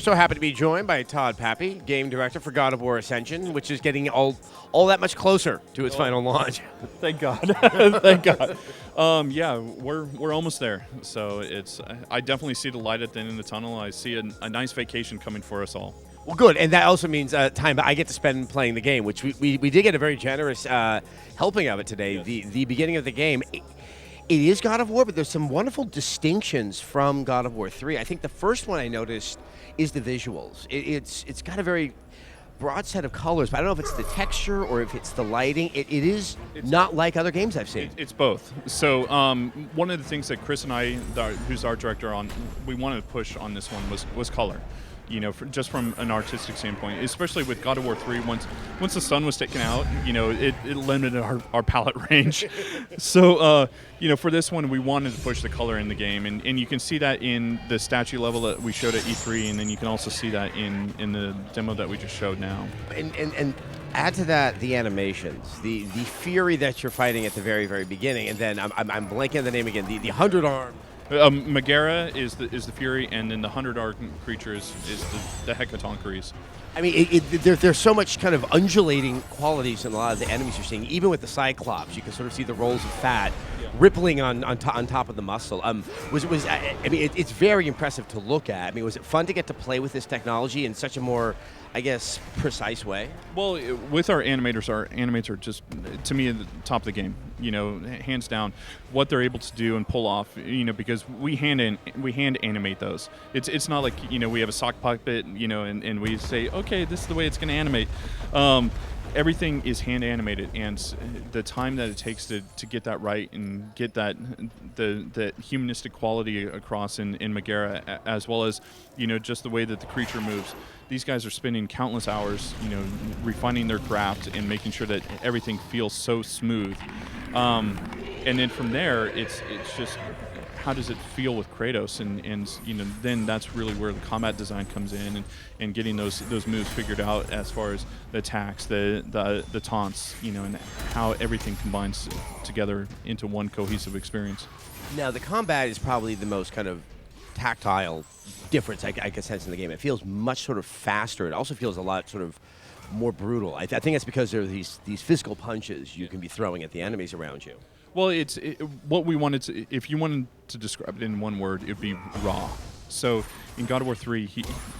so happy to be joined by Todd Papy, game director for God of War Ascension, which is getting all that much closer to its final launch. Thank God. Thank God. Yeah, we're almost there. So I definitely see the light at the end of the tunnel. I see a nice vacation coming for us all. Well, good, and that also means time I get to spend playing the game, which we did get a very generous helping of it today. Yes. The beginning of the game. It is God of War, but there's some wonderful distinctions from God of War 3. I think the first one I noticed is the visuals. It's got a very broad set of colors, but I don't know if it's the texture or if it's the lighting. It's not like other games I've seen. It's both. So one of the things that Chris and I, who's our director we wanted to push on this one was color. You know, just from an artistic standpoint, especially with God of War 3, once the sun was taken out, you know, it limited our palette range. So, you know, for this one, we wanted to push the color in the game, and you can see that in the statue level that we showed at E3, and then you can also see that in the demo that we just showed now. And add to that the animations, the fury that you're fighting at the very, very beginning, and then I'm blanking on the name again, the 100-arm. Megara is the Fury, and then the 100-arm creature is the Hecatoncheires. I mean, there's so much kind of undulating qualities in a lot of the enemies you're seeing. Even with the Cyclops, you can sort of see the rolls of fat rippling on top of the muscle. It's very impressive to look at. I mean, was it fun to get to play with this technology in such a more, I guess, precise way? Well, with our animators are just, to me, at the top of the game. You know, hands down, what they're able to do and pull off. You know, because we hand animate those. It's not like, you know, we have a sock puppet, you know, and we say, okay, this is the way it's going to animate. Everything is hand animated, and the time that it takes to get that right and get that the humanistic quality across in Megara, as well as, you know, just the way that the creature moves. These guys are spending countless hours, you know, refining their craft and making sure that everything feels so smooth. And then from there, it's just, how does it feel with Kratos, and you know, then that's really where the combat design comes in, and getting those moves figured out as far as the attacks, the taunts, you know, and how everything combines together into one cohesive experience. Now, the combat is probably the most kind of tactile difference I can sense in the game. It feels much sort of faster. It also feels a lot sort of more brutal. I think it's because there are these physical punches you can be throwing at the enemies around you. Well, what we wanted to, if you wanted to describe it in one word, it would be raw. So in God of War 3,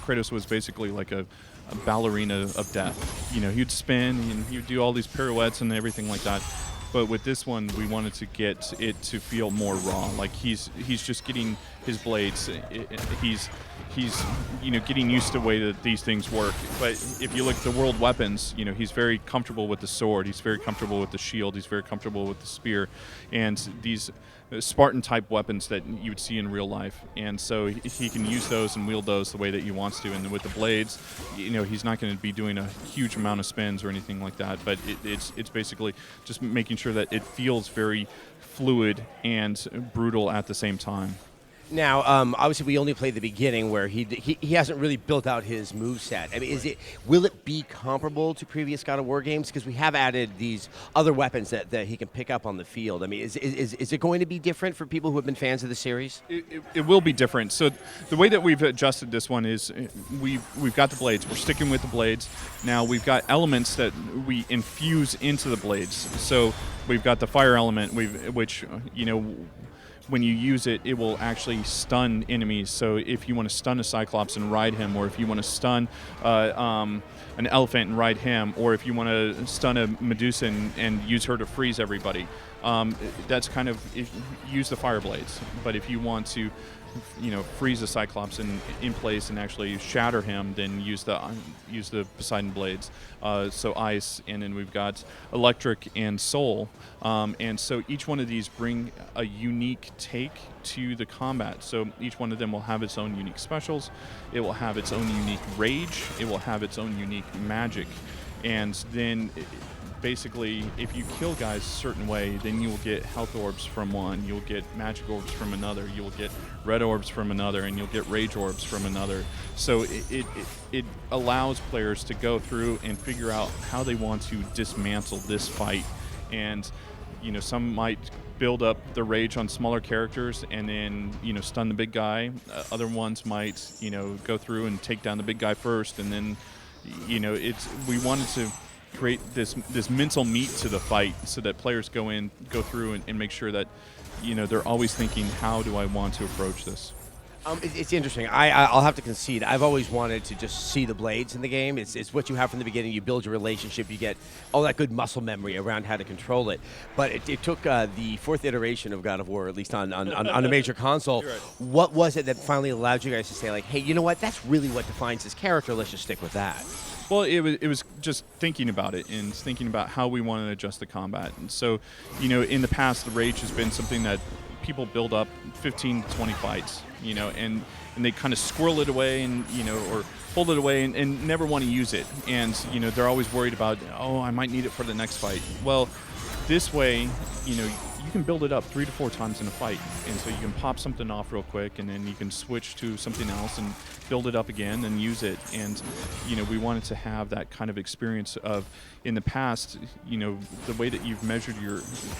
Kratos was basically like a ballerina of death. You know, he'd spin and he'd do all these pirouettes and everything like that. But with this one, we wanted to get it to feel more raw. Like he's just getting his blades. He's you know, getting used to the way that these things work. But if you look at the world weapons, you know, he's very comfortable with the sword. He's very comfortable with the shield. He's very comfortable with the spear, and these Spartan-type weapons that you would see in real life. And so he can use those and wield those the way that he wants to. And with the blades, you know, he's not going to be doing a huge amount of spins or anything like that. But it's basically just making sure that it feels very fluid and brutal at the same time. Now, obviously, we only played the beginning where he hasn't really built out his moveset. I mean, will it be comparable to previous God of War games? Because we have added these other weapons that he can pick up on the field. I mean, is it going to be different for people who have been fans of the series? It will be different. So the way that we've adjusted this one is we've got the blades. We're sticking with the blades. Now we've got elements that we infuse into the blades. So we've got the fire element, which, you know, when you use it, it will actually stun enemies. So if you want to stun a Cyclops and ride him, or if you want to stun an elephant and ride him, or if you want to stun a Medusa and use her to freeze everybody, that's kind of use the fire blades. But if you want to, you know, freeze a Cyclops in place and actually shatter him, then use the Poseidon blades. So ice, and then we've got electric and soul, and so each one of these bring a unique take to the combat. So each one of them will have its own unique specials. It will have its own unique rage. It will have its own unique magic, and then basically, if you kill guys a certain way, then you will get health orbs from one, you'll get magic orbs from another, you'll get red orbs from another, and you'll get rage orbs from another. So it allows players to go through and figure out how they want to dismantle this fight. And, you know, some might build up the rage on smaller characters and then, stun the big guy. Other ones might, go through and take down the big guy first, and then, we wanted to create this mental meat to the fight so that players go through and make sure that, they're always thinking, how do I want to approach this? It's interesting. I'll have to concede. I've always wanted to just see the blades in the game. It's what you have from the beginning. You build your relationship. You get all that good muscle memory around how to control it. But it took the fourth iteration of God of War, at least on a major console. Right. What was it that finally allowed you guys to say, like, hey, you know what? That's really what defines this character. Let's just stick with that. Well, it was just thinking about it and thinking about how we want to adjust the combat. And so, in the past, the rage has been something that people build up 15 to 20 fights, and they kind of squirrel it away and, or hold it away and never want to use it. And, they're always worried about, I might need it for the next fight. Well, this way, you can build it up 3 to 4 times in a fight. And so you can pop something off real quick, and then you can switch to something else and build it up again and use it. And, we wanted to have that kind of experience of, in the past, the way that you've measured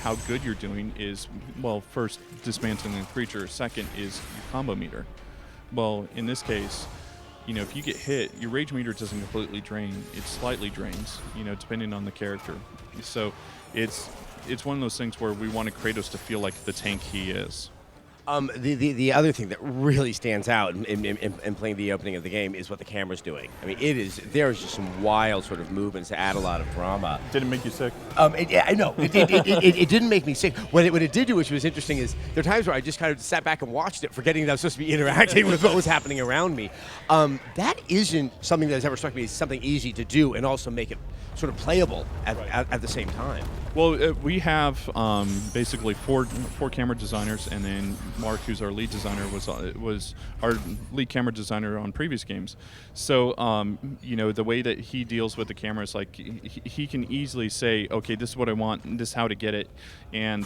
how good you're doing is, well, first, dismantling the creature. Second is your combo meter. Well, in this case, if you get hit, your rage meter doesn't completely drain. It slightly drains, depending on the character. So it's one of those things where we wanted Kratos to feel like the tank he is. The other thing that really stands out in playing the opening of the game is what the camera's doing. I mean, there's just some wild sort of movements to add a lot of drama. Did it make you sick? I know. It didn't make me sick. What it did do, which was interesting, is there are times where I just kind of sat back and watched it, forgetting that I was supposed to be interacting with what was happening around me. That isn't something that has ever struck me as something easy to do and also make it sort of playable at the same time. Well, we have basically four camera designers, and then Mark, who's our lead designer, was our lead camera designer on previous games. So, the way that he deals with the camera is like he can easily say, okay, this is what I want, this is how to get it, and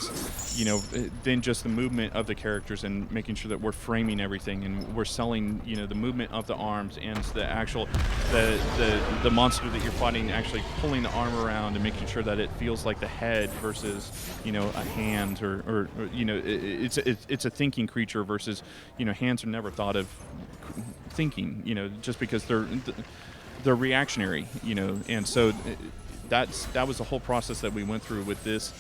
then just the movement of the characters and making sure that we're framing everything and we're selling, the movement of the arms and the actual the monster that you're fighting, actually pulling the arm around and making sure that it feels like the head versus a hand or it's a thinking creature versus hands are never thought of thinking just because they're reactionary and so that was the whole process that we went through with this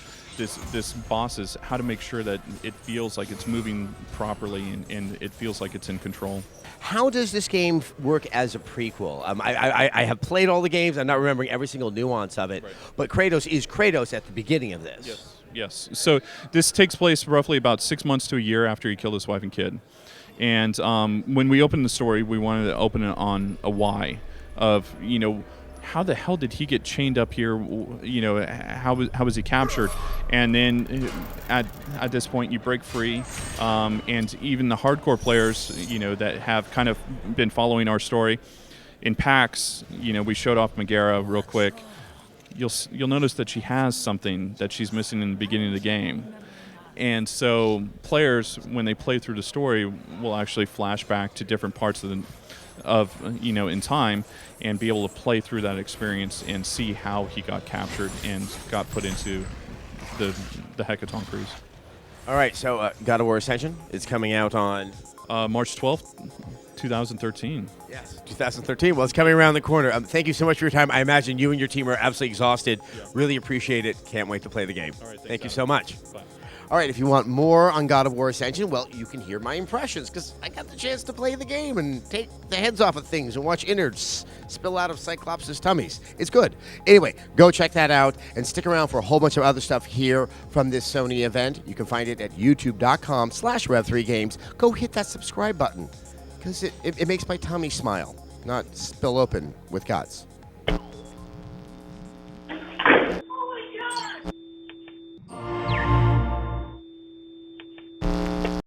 boss, is how to make sure that it feels like it's moving properly and it feels like it's in control. How does this game work as a prequel? I have played all the games. I'm not remembering every single nuance of it, but Kratos is Kratos at the beginning of this. Yes. So this takes place roughly about 6 months to a year after he killed his wife and kid. And when we opened the story, we wanted to open it on a why of, how the hell did he get chained up here? How was he captured? And then at this point, you break free, and even the hardcore players, that have kind of been following our story, in PAX, we showed off Megara real quick. You'll notice that she has something that she's missing in the beginning of the game. And so players, when they play through the story, will actually flash back to different parts in time and be able to play through that experience and see how he got captured and got put into the Hecaton Cruise. All right, so God of War Ascension is coming out on March 12th, 2013. Yes, 2013. Well, it's coming around the corner. Thank you so much for your time. I imagine you and your team are absolutely exhausted. Yeah. Really appreciate it. Can't wait to play the game. All right, thank you so much. Bye. All right, if you want more on God of War Ascension, well, you can hear my impressions, because I got the chance to play the game and take the heads off of things and watch innards spill out of Cyclops' tummies. It's good. Anyway, go check that out and stick around for a whole bunch of other stuff here from this Sony event. You can find it at youtube.com/Rev3Games. Go hit that subscribe button, because it makes my tummy smile, not spill open with guts.